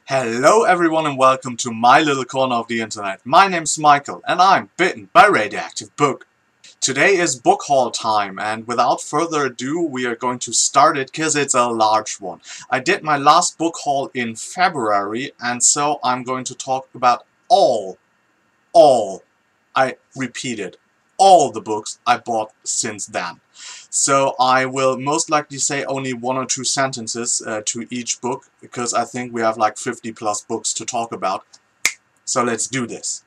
Hello everyone and welcome to my little corner of the internet. My name's Michael and I'm bitten by radioactive book. Today is book haul time and without further ado we are going to start it because it's a large one. I did my last book haul in February and so I'm going to talk about all, I repeated, all the books I bought since then. So I will most likely say only one or two sentences to each book, because I think we have like 50 plus books to talk about. So let's do this.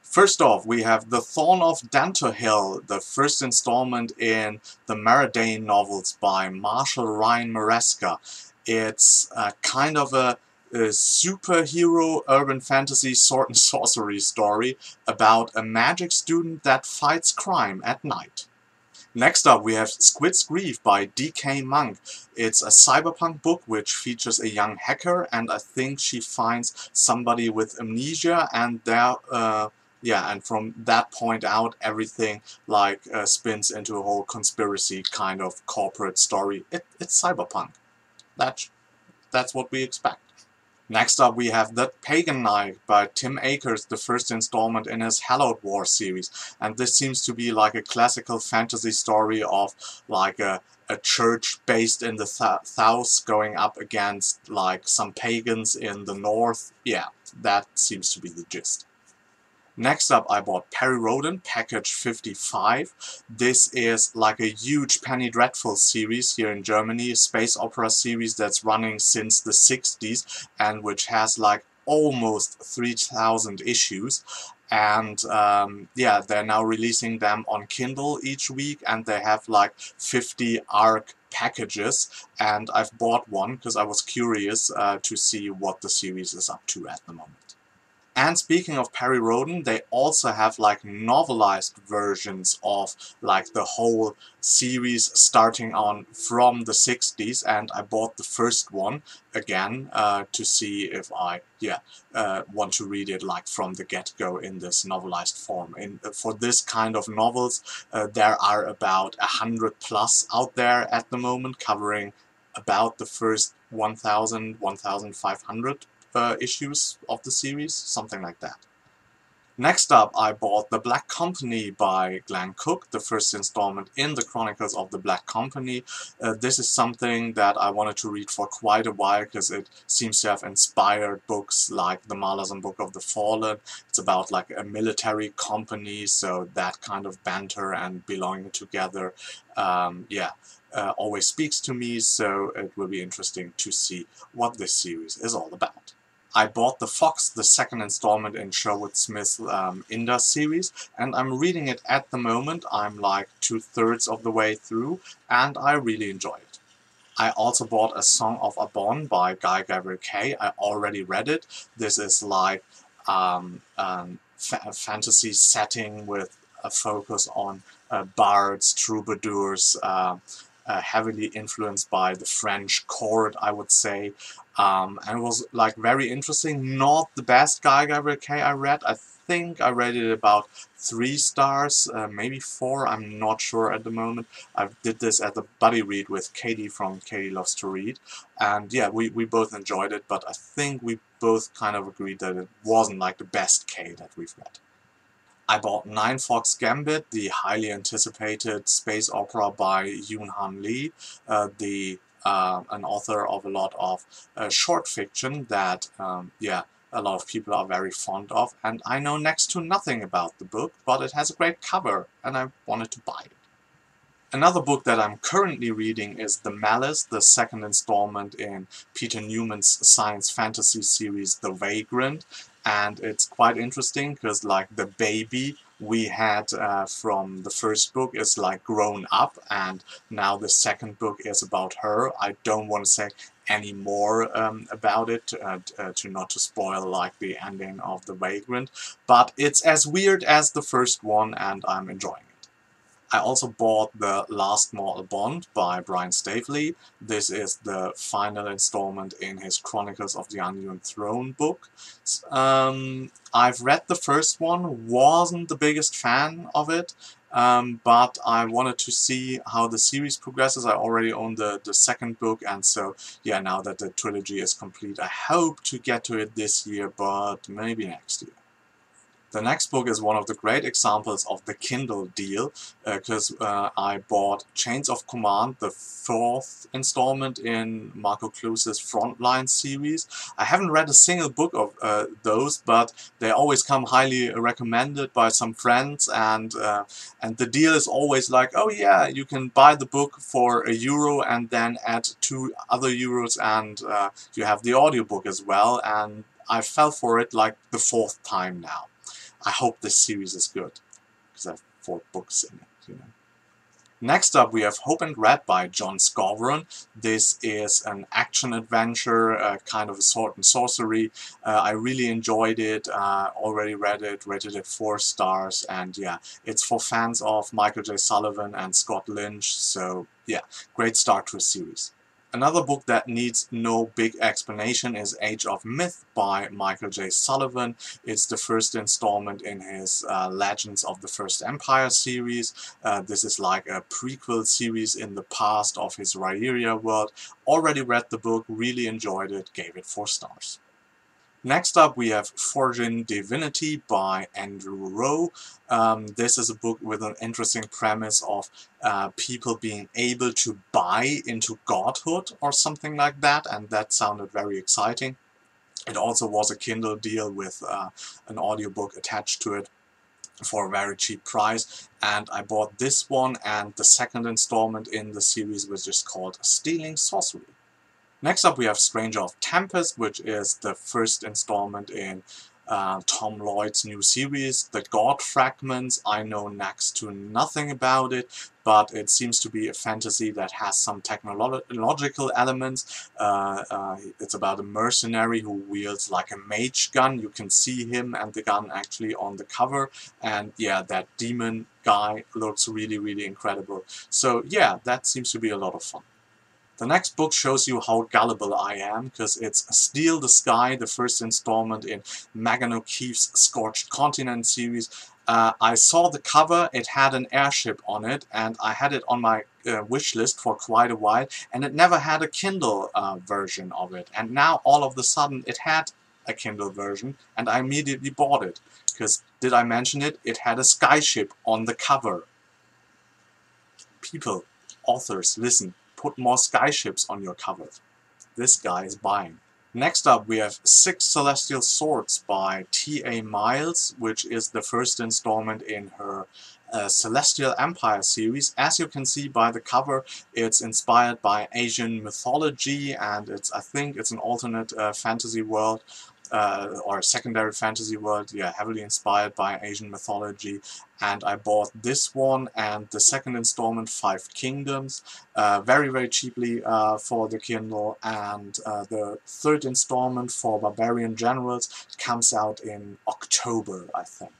First off, we have The Thorn of Dantohill, the first installment in the Maraudane novels by Marshall Ryan Maresca. It's kind of a superhero urban fantasy sword and sorcery story about a magic student that fights crime at night. Next up we have Squid's Grief by D.K. Monk. It's a cyberpunk book which features a young hacker, and I think she finds somebody with amnesia, and and from that point out everything spins into a whole conspiracy kind of corporate story. It's cyberpunk. That's what we expect. Next up we have The Pagan Knight by Tim Akers, the first installment in his Hallowed War series. And this seems to be like a classical fantasy story of like a church based in the south going up against like some pagans in the north. Yeah, that seems to be the gist. Next up I bought Perry Rhodan, package 55. This is like a huge Penny Dreadful series here in Germany, a space opera series that's running since the 60s and which has like almost 3,000 issues. And they're now releasing them on Kindle each week, and they have like 50 ARC packages, and I've bought one because I was curious to see what the series is up to at the moment. And speaking of Perry Rhodan, they also have like novelized versions of like the whole series starting on from the 60s, and I bought the first one again to see if I want to read it like from the get-go in this novelized form. For this kind of novels there are about 100 plus out there at the moment, covering about the first 1,500 issues of the series, something like that. Next up I bought The Black Company by Glenn Cook, the first installment in the Chronicles of the Black Company. This is something that I wanted to read for quite a while because it seems to have inspired books like The Malazan Book of the Fallen. It's about like a military company, so that kind of banter and belonging together always speaks to me, so it will be interesting to see what this series is all about. I bought The Fox, the second installment in Sherwood Smith's Indus series, and I'm reading it at the moment. I'm like 2/3 of the way through, and I really enjoy it. I also bought A Song of Abon by Guy Gavriel Kay. I already read it. This is like a fantasy setting with a focus on bards, troubadours, heavily influenced by the French court, I would say. And it was like very interesting. Not the best Guy Gavriel Kay I read. I think I rated it about 3 stars, maybe 4, I'm not sure at the moment. I did this at the buddy read with Katie from Katie Loves to Read, and yeah, we both enjoyed it, but I think we both kind of agreed that it wasn't like the best Kay that we've read. I bought Nine Fox Gambit, the highly anticipated space opera by Yoon Han Lee, an author of a lot of short fiction that, a lot of people are very fond of, and I know next to nothing about the book, but it has a great cover, and I wanted to buy it. Another book that I'm currently reading is The Malice, the second installment in Peter Newman's science fantasy series The Vagrant, and it's quite interesting because like the baby we had from the first book is like grown up, and now the second book is about her. I don't want to say any more about it to not to spoil like the ending of The Vagrant, but it's as weird as the first one and I'm enjoying it. I also bought The Last Mortal Bond by Brian Staveley. This is the final installment in his Chronicles of the Iron Throne book. I've read the first one, wasn't the biggest fan of it, but I wanted to see how the series progresses. I already own the second book, and so yeah, now that the trilogy is complete, I hope to get to it this year, but maybe next year. The next book is one of the great examples of the Kindle deal, because I bought Chains of Command, the fourth installment in Marco Cluse's Frontline series. I haven't read a single book of those, but they always come highly recommended by some friends, and the deal is always like, oh yeah, you can buy the book for €1 and then add 2 other euros, and you have the audiobook as well, and I fell for it like the 4th time now. I hope this series is good, because I have 4 books in it, you know. Next up we have Hope and Red by John Skovron. This is an action-adventure, kind of a sword and sorcery. I really enjoyed it, already read it, rated it 4 stars, and yeah, it's for fans of Michael J. Sullivan and Scott Lynch, so yeah, great start to a series. Another book that needs no big explanation is Age of Myth by Michael J. Sullivan. It's the first installment in his Legends of the First Empire series. This is like a prequel series in the past of his Rhaeria world. Already read the book, really enjoyed it, gave it 4 stars. Next up we have Forging Divinity by Andrew Rowe. This is a book with an interesting premise of people being able to buy into godhood or something like that, and that sounded very exciting. It also was a Kindle deal with an audiobook attached to it for a very cheap price, and I bought this one and the second installment in the series, which is called Stealing Sorcery. Next up we have Stranger of Tempest, which is the first installment in Tom Lloyd's new series, The God Fragments. I know next to nothing about it, but it seems to be a fantasy that has some technological elements. It's about a mercenary who wields like a mage gun. You can see him and the gun actually on the cover, and yeah, that demon guy looks really, really incredible. So yeah, that seems to be a lot of fun. The next book shows you how gullible I am, because it's Steal the Sky, the first installment in Megan O'Keefe's Scorched Continent series. I saw the cover, it had an airship on it, and I had it on my wish list for quite a while, and it never had a Kindle version of it. And now all of a sudden it had a Kindle version, and I immediately bought it. Because, did I mention it? It had a skyship on the cover. People, authors, listen. Put more skyships on your cover. This guy is buying. Next up we have 6 Celestial Swords by T.A. Miles, which is the first installment in her Celestial Empire series. As you can see by the cover, it's inspired by Asian mythology, and I think it's an alternate fantasy world. Or a secondary fantasy world, yeah, heavily inspired by Asian mythology. And I bought this one and the second installment, 5 Kingdoms, very, very cheaply for the Kindle, and the third installment for Barbarian Generals comes out in October, I think.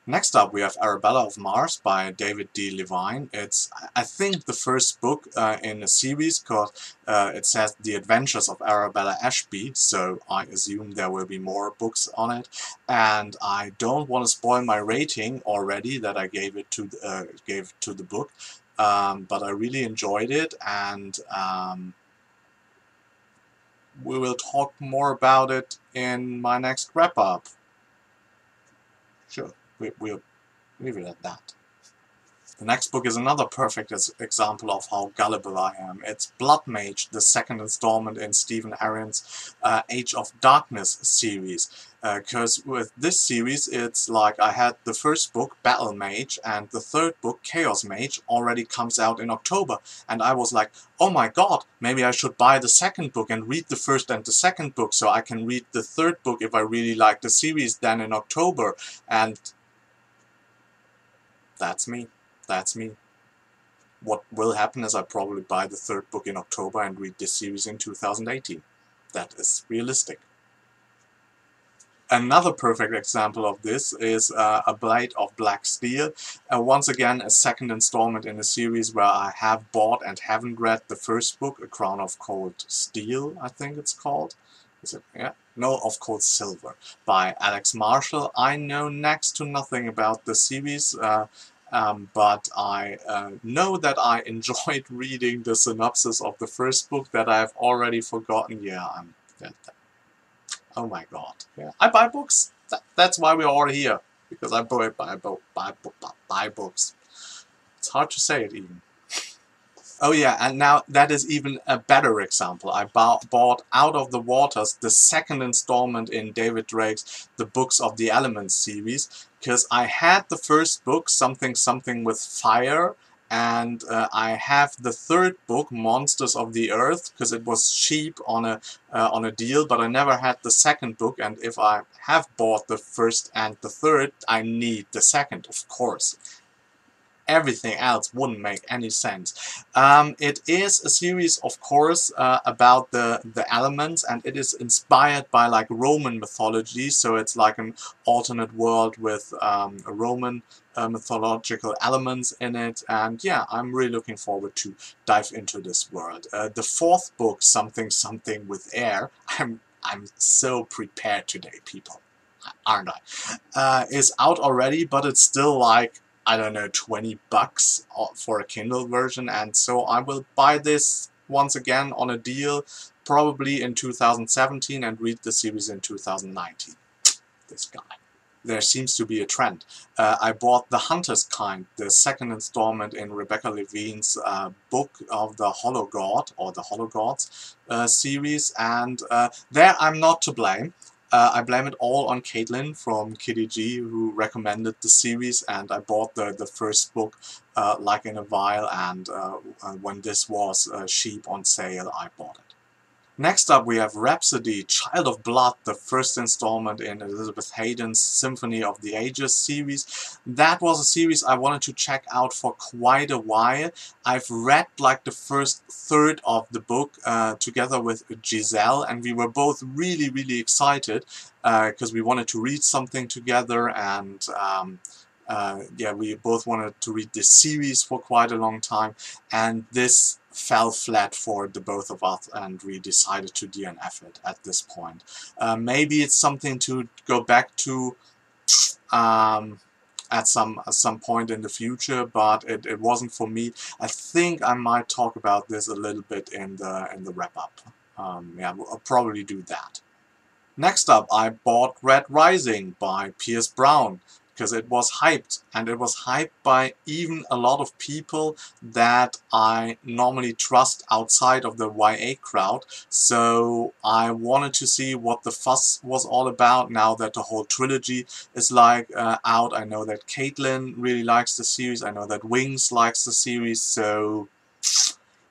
Next up we have Arabella of Mars by David D. Levine. It's, I think, the first book in a series, because it says The Adventures of Arabella Ashby, so I assume there will be more books on it. And I don't want to spoil my rating already that I gave to the book, but I really enjoyed it, and we will talk more about it in my next wrap-up. Sure. We'll leave it at that. The next book is another perfect example of how gullible I am. It's Blood Mage, the second installment in Stephen Arion's Age of Darkness series. Because with this series, it's like I had the first book, Battle Mage, and the third book, Chaos Mage, already comes out in October. And I was like, oh my god, maybe I should buy the second book and read the first and the second book, so I can read the third book if I really like the series then in October. And that's me. That's me. What will happen is I probably buy the third book in October and read this series in 2018. That is realistic. Another perfect example of this is A Blade of Black Steel. Once again, a second installment in a series where I have bought and haven't read the first book, A Crown of Cold Steel, I think it's called. Is it? Yeah. No, of Cold Silver, by Alex Marshall. I know next to nothing about the series, but I know that I enjoyed reading the synopsis of the first book that I've already forgotten. Yeah, oh my god. Yeah. I buy books. That's why we're all here. Because I buy books. It's hard to say it even. Oh yeah, and now that is even a better example. I bought Out of the Waters, the second installment in David Drake's The Books of the Elements series, because I had the first book, Something Something with Fire, and I have the third book, Monsters of the Earth, because it was cheap on a deal, but I never had the second book, and if I have bought the first and the third, I need the second, of course. Everything else wouldn't make any sense. It is a series, of course, about the elements, and it is inspired by like Roman mythology, so it's like an alternate world with Roman mythological elements in it, and yeah, I'm really looking forward to dive into this world. The fourth book, Something Something with Air, I'm so prepared today, people, aren't I? Is out already, but it's still like, I don't know, 20 bucks for a Kindle version, and so I will buy this once again on a deal, probably in 2017, and read the series in 2019. This guy. There seems to be a trend. I bought The Hunter's Kind, the second installment in Rebecca Levine's book of the Hollow God, or the Hollow Gods series, and there I'm not to blame. I blame it all on Caitlin from Kitty G, who recommended the series, and I bought the first book like in a vial, and when this was cheap on sale, I bought it. Next up we have Rhapsody, Child of Blood, the first installment in Elizabeth Haden's Symphony of the Ages series. That was a series I wanted to check out for quite a while. I've read like the first third of the book together with Giselle, and we were both really excited because we wanted to read something together, and yeah, we both wanted to read this series for quite a long time, and this fell flat for the both of us, and we decided to DNF it at this point. Maybe it's something to go back to at some point in the future, but it wasn't for me. I think I might talk about this a little bit in the wrap-up. Yeah, I'll probably do that. Next up, I bought Red Rising by Pierce Brown, because it was hyped, and it was hyped by even a lot of people that I normally trust outside of the YA crowd, so I wanted to see what the fuss was all about now that the whole trilogy is like out. I know that Caitlin really likes the series, I know that Wings likes the series, so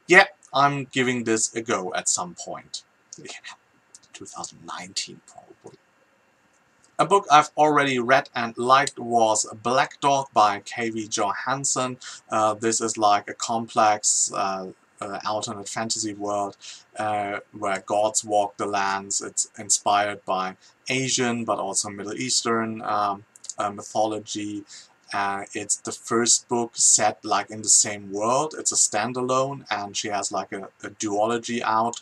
yeah, I'm giving this a go at some point. Yeah, 2019 probably. A book I've already read and liked was Black Dog by K.V. Johansen. This is like a complex alternate fantasy world where gods walk the lands. It's inspired by Asian but also Middle Eastern mythology. It's the first book set like in the same world. It's a standalone, and she has like a duology out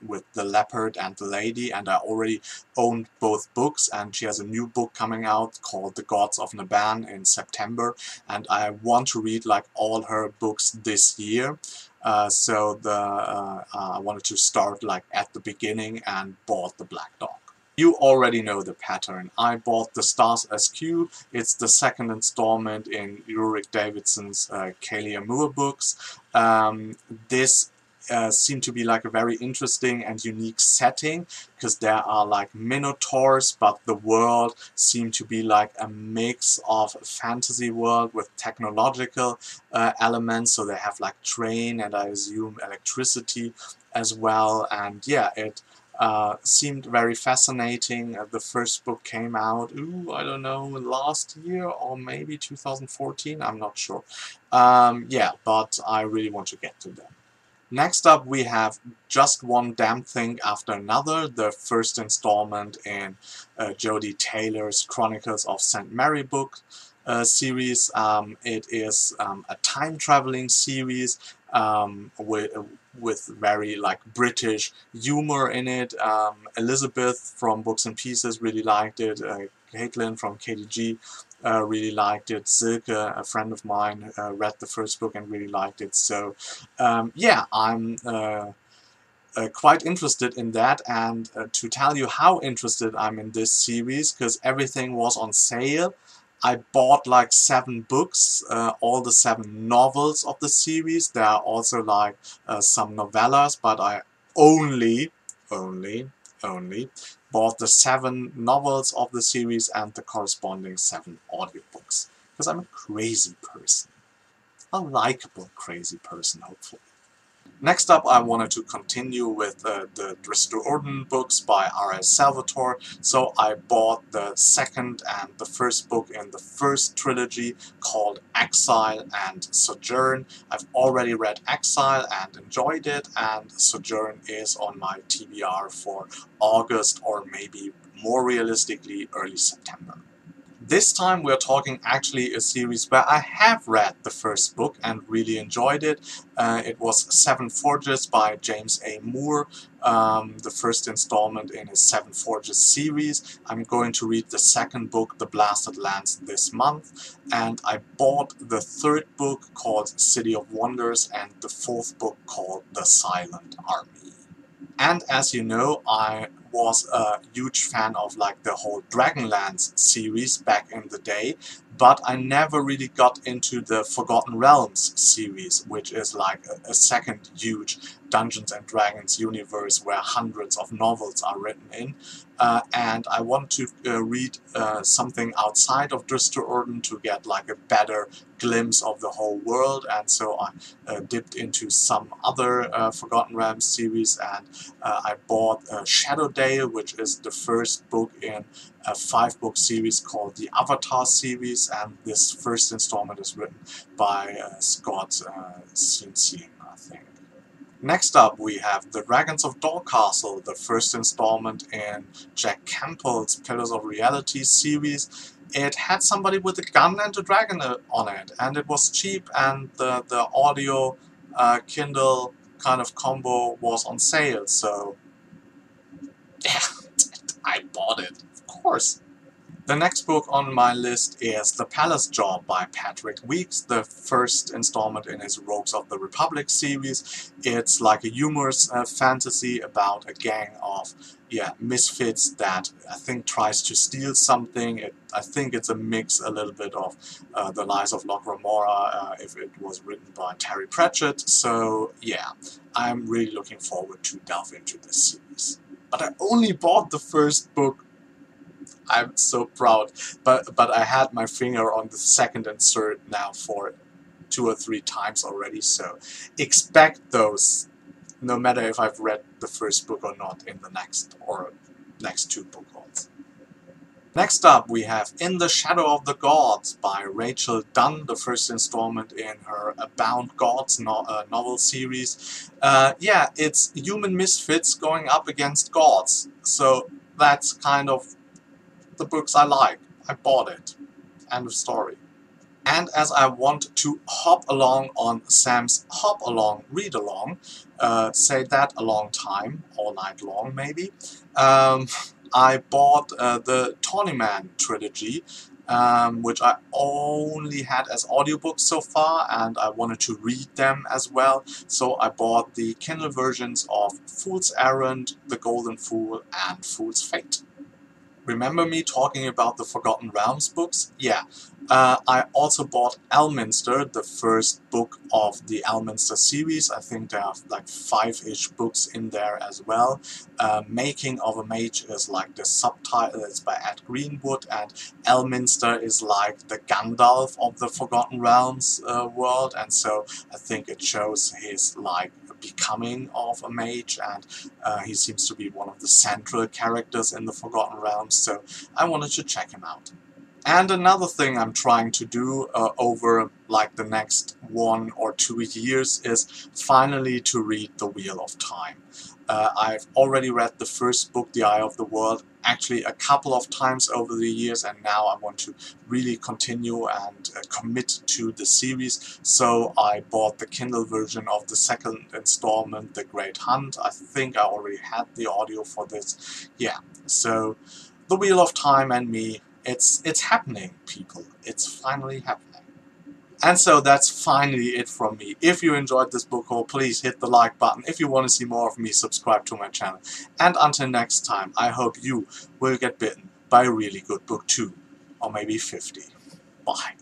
with the leopard and the lady, and I already owned both books, and she has a new book coming out called The Gods of Naban in September, and I want to read like all her books this year. So I wanted to start like at the beginning and bought the Black Dog. You already know the pattern. I bought The Stars SQ. It's the second installment in Ulrich Davidson's Kalia Moore books. This seemed to be like a very interesting and unique setting, because there are like minotaurs, but the world seemed to be like a mix of fantasy world with technological elements, so they have like train and I assume electricity as well, and yeah, it seemed very fascinating. The first book came out, I don't know, last year or maybe 2014, I'm not sure. Yeah, but I really want to get to them. Next up we have Just One Damn Thing After Another, the first installment in Jodie Taylor's Chronicles of St. Mary book series. It is a time-traveling series with very like British humor in it. Elizabeth from Books and Pieces really liked it. Caitlin from KDG really liked it. Silke, a friend of mine, read the first book and really liked it. So yeah, I'm quite interested in that, and to tell you how interested I'm in this series, because everything was on sale, I bought like 7 books, all the 7 novels of the series. There are also like some novellas, but I only bought the 7 novels of the series and the corresponding 7 audiobooks. Because I'm a crazy person. A likable crazy person, hopefully. Next up, I wanted to continue with the Drizzt Do'Urden books by R.L. Salvatore, so I bought the second and the first book in the first trilogy called Exile and Sojourn. I've already read Exile and enjoyed it, and Sojourn is on my TBR for August, or maybe more realistically early September. This time we're talking actually a series where I have read the first book and really enjoyed it. It was Seven Forges by James A. Moore, the first installment in his Seven Forges series. I'm going to read the second book, The Blasted Lands, this month, and I bought the third book called City of Wonders and the fourth book called The Silent Army. And as you know, I was a huge fan of like the whole Dragonlance series back in the day, but I never really got into the Forgotten Realms series, which is like a second huge Dungeons and Dragons universe where hundreds of novels are written in. And I want to read something outside of Drizzt Do'Urden to get like a better glimpse of the whole world, and so I dipped into some other Forgotten Realms series, and I bought Shadowdale, which is the first book in a 5-book series called the Avatar series, and this first installment is written by Scott Ciancin, I think. Next up we have The Dragons of Dorcastle, the first installment in Jack Campbell's Pillars of Reality series. It had somebody with a gun and a dragon on it, and it was cheap, and the audio Kindle kind of combo was on sale, so yeah, I bought it, of course. The next book on my list is The Palace Job by Patrick Weeks, the first installment in his Rogues of the Republic series. It's like a humorous fantasy about a gang of misfits that I think tries to steal something. I think it's a mix a little bit of The Lies of Locke Ramora if it was written by Terry Pratchett. So yeah, I'm really looking forward to delve into this series. But I only bought the first book. I'm so proud, but I had my finger on the second and third now for 2 or 3 times already, so expect those, no matter if I've read the first book or not, in the next 2 book hauls. Next up we have In the Shadow of the Gods by Rachel Dunn, the first installment in her Abound Gods novel series. Yeah, it's human misfits going up against gods, so that's kind of the books I like. I bought it. End of story. And as I want to hop along on Sam's hop along, read along, say that a long time, all night long maybe, I bought the Tawnyman trilogy, which I only had as audiobooks so far, and I wanted to read them as well, so I bought the Kindle versions of Fool's Errand, The Golden Fool, and Fool's Fate. Remember me talking about the Forgotten Realms books? Yeah. I also bought Elminster, the first book of the Elminster series. I think there are like 5-ish books in there as well. Making of a Mage is like the subtitle, it's by Ed Greenwood, and Elminster is like the Gandalf of the Forgotten Realms world, and so I think it shows his like becoming of a mage, and he seems to be one of the central characters in the Forgotten Realms, so I wanted to check him out. And another thing I'm trying to do over like the next 1 or 2 years is finally to read The Wheel of Time. I've already read the first book, The Eye of the World, actually a couple of times over the years, and now I want to really continue and commit to the series. So I bought the Kindle version of the second installment, The Great Hunt. I think I already had the audio for this. Yeah, so The Wheel of Time and me, it's happening, people. It's finally happening. And so that's finally it from me. If you enjoyed this book haul, please hit the like button. If you want to see more of me, subscribe to my channel. And until next time, I hope you will get bitten by a really good book too. Or maybe 50. Bye.